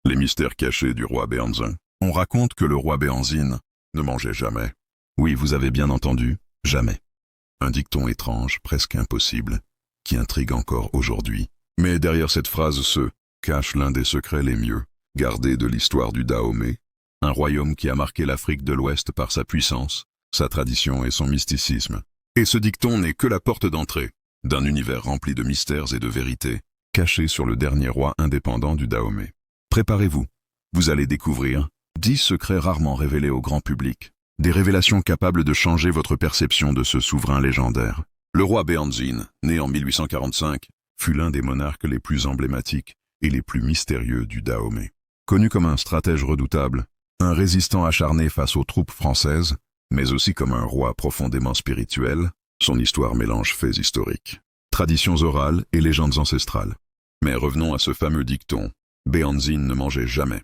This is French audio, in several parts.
Les mystères cachés du roi Béhanzin. On raconte que le roi Béhanzin ne mangeait jamais. Oui, vous avez bien entendu, jamais. Un dicton étrange, presque impossible, qui intrigue encore aujourd'hui. Mais derrière cette phrase se cache l'un des secrets les mieux gardés de l'histoire du Dahomey, un royaume qui a marqué l'Afrique de l'Ouest par sa puissance, sa tradition et son mysticisme. Et ce dicton n'est que la porte d'entrée d'un univers rempli de mystères et de vérités, caché sur le dernier roi indépendant du Dahomey. Préparez-vous, vous allez découvrir 10 secrets rarement révélés au grand public, des révélations capables de changer votre perception de ce souverain légendaire. Le roi Béhanzin, né en 1845, fut l'un des monarques les plus emblématiques et les plus mystérieux du Dahomey. Connu comme un stratège redoutable, un résistant acharné face aux troupes françaises, mais aussi comme un roi profondément spirituel, son histoire mélange faits historiques, traditions orales et légendes ancestrales. Mais revenons à ce fameux dicton, Béhanzin ne mangeait jamais.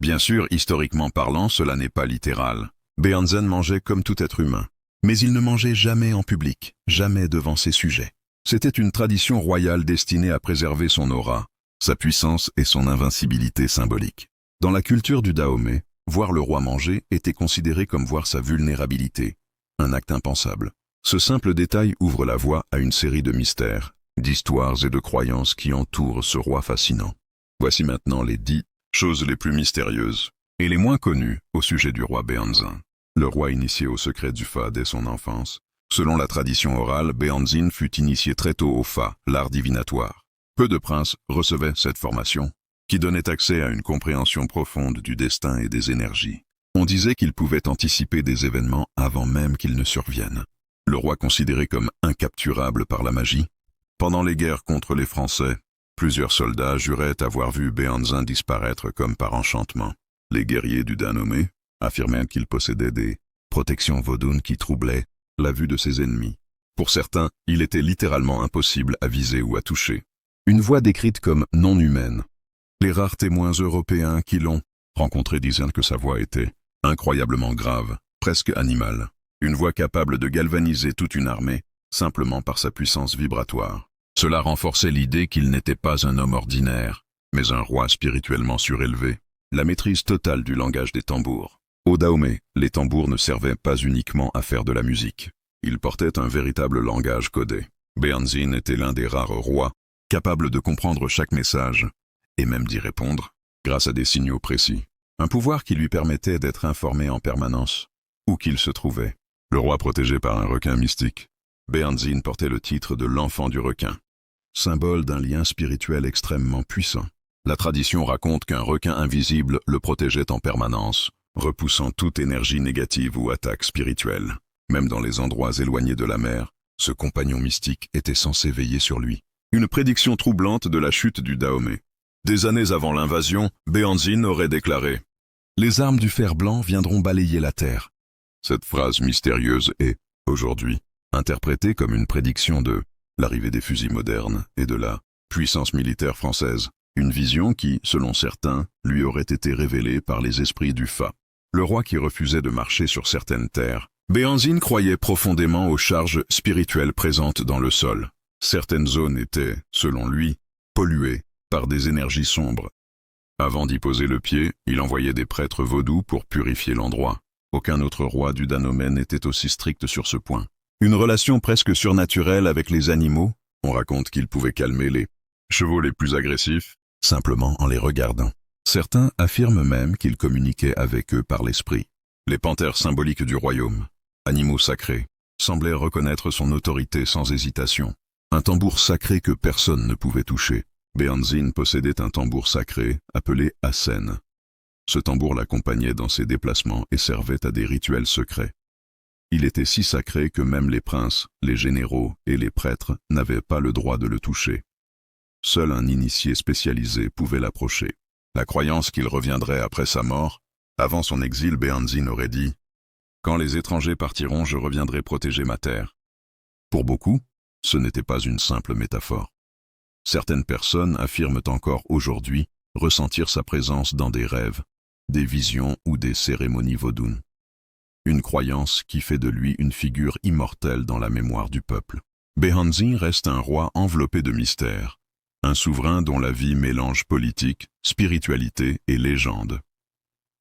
Bien sûr, historiquement parlant, cela n'est pas littéral. Béhanzin mangeait comme tout être humain, mais il ne mangeait jamais en public, jamais devant ses sujets. C'était une tradition royale destinée à préserver son aura, sa puissance et son invincibilité symbolique. Dans la culture du Dahomey, voir le roi manger était considéré comme voir sa vulnérabilité, un acte impensable. Ce simple détail ouvre la voie à une série de mystères, d'histoires et de croyances qui entourent ce roi fascinant. Voici maintenant les 10 choses les plus mystérieuses et les moins connues au sujet du roi Béhanzin. Le roi initié au secret du Fa dès son enfance. Selon la tradition orale, Béhanzin fut initié très tôt au Fa, l'art divinatoire. Peu de princes recevaient cette formation, qui donnait accès à une compréhension profonde du destin et des énergies. On disait qu'il pouvait anticiper des événements avant même qu'ils ne surviennent. Le roi considéré comme incapturable par la magie. Pendant les guerres contre les Français, plusieurs soldats juraient avoir vu Béhanzin disparaître comme par enchantement. Les guerriers du Dahomey affirmaient qu'il possédait des protections vaudounes qui troublaient la vue de ses ennemis. Pour certains, il était littéralement impossible à viser ou à toucher. Une voix décrite comme non humaine. Les rares témoins européens qui l'ont rencontré disaient que sa voix était incroyablement grave, presque animale. Une voix capable de galvaniser toute une armée, simplement par sa puissance vibratoire. Cela renforçait l'idée qu'il n'était pas un homme ordinaire, mais un roi spirituellement surélevé. La maîtrise totale du langage des tambours. Au Dahomey, les tambours ne servaient pas uniquement à faire de la musique. Ils portaient un véritable langage codé. Béhanzin était l'un des rares rois capable de comprendre chaque message, et même d'y répondre, grâce à des signaux précis. Un pouvoir qui lui permettait d'être informé en permanence, où qu'il se trouvait. Le roi protégé par un requin mystique. Béhanzin portait le titre de l'enfant du requin, symbole d'un lien spirituel extrêmement puissant. La tradition raconte qu'un requin invisible le protégeait en permanence, repoussant toute énergie négative ou attaque spirituelle. Même dans les endroits éloignés de la mer, ce compagnon mystique était censé veiller sur lui. Une prédiction troublante de la chute du Dahomey. Des années avant l'invasion, Béhanzin aurait déclaré « Les armes du fer blanc viendront balayer la terre ». Cette phrase mystérieuse est, aujourd'hui, interprétée comme une prédiction de l'arrivée des fusils modernes et de la puissance militaire française. Une vision qui, selon certains, lui aurait été révélée par les esprits du Fa. Le roi qui refusait de marcher sur certaines terres. Béhanzin croyait profondément aux charges spirituelles présentes dans le sol. Certaines zones étaient, selon lui, polluées par des énergies sombres. Avant d'y poser le pied, il envoyait des prêtres vaudous pour purifier l'endroit. Aucun autre roi du Dahomey n'était aussi strict sur ce point. Une relation presque surnaturelle avec les animaux, on raconte qu'il pouvait calmer les chevaux les plus agressifs, simplement en les regardant. Certains affirment même qu'il communiquait avec eux par l'esprit. Les panthères symboliques du royaume, animaux sacrés, semblaient reconnaître son autorité sans hésitation. Un tambour sacré que personne ne pouvait toucher. Béhanzin possédait un tambour sacré appelé Assen. Ce tambour l'accompagnait dans ses déplacements et servait à des rituels secrets. Il était si sacré que même les princes, les généraux et les prêtres n'avaient pas le droit de le toucher. Seul un initié spécialisé pouvait l'approcher. La croyance qu'il reviendrait après sa mort, avant son exil, Béhanzin aurait dit « Quand les étrangers partiront, je reviendrai protéger ma terre ». Pour beaucoup, ce n'était pas une simple métaphore. Certaines personnes affirment encore aujourd'hui ressentir sa présence dans des rêves, des visions ou des cérémonies vaudounes. Une croyance qui fait de lui une figure immortelle dans la mémoire du peuple. Béhanzin reste un roi enveloppé de mystères, Un souverain dont la vie mélange politique, spiritualité et légende.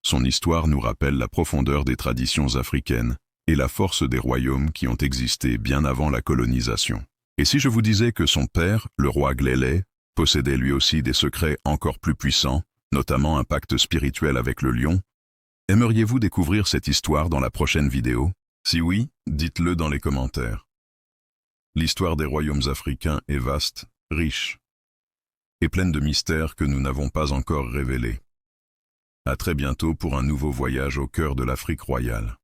Son histoire nous rappelle la profondeur des traditions africaines et la force des royaumes qui ont existé bien avant la colonisation. Et si je vous disais que son père, le roi Glélé, possédait lui aussi des secrets encore plus puissants, notamment un pacte spirituel avec le lion? Aimeriez-vous découvrir cette histoire dans la prochaine vidéo? Si oui, dites-le dans les commentaires. L'histoire des royaumes africains est vaste, riche et pleine de mystères que nous n'avons pas encore révélés. À très bientôt pour un nouveau voyage au cœur de l'Afrique royale.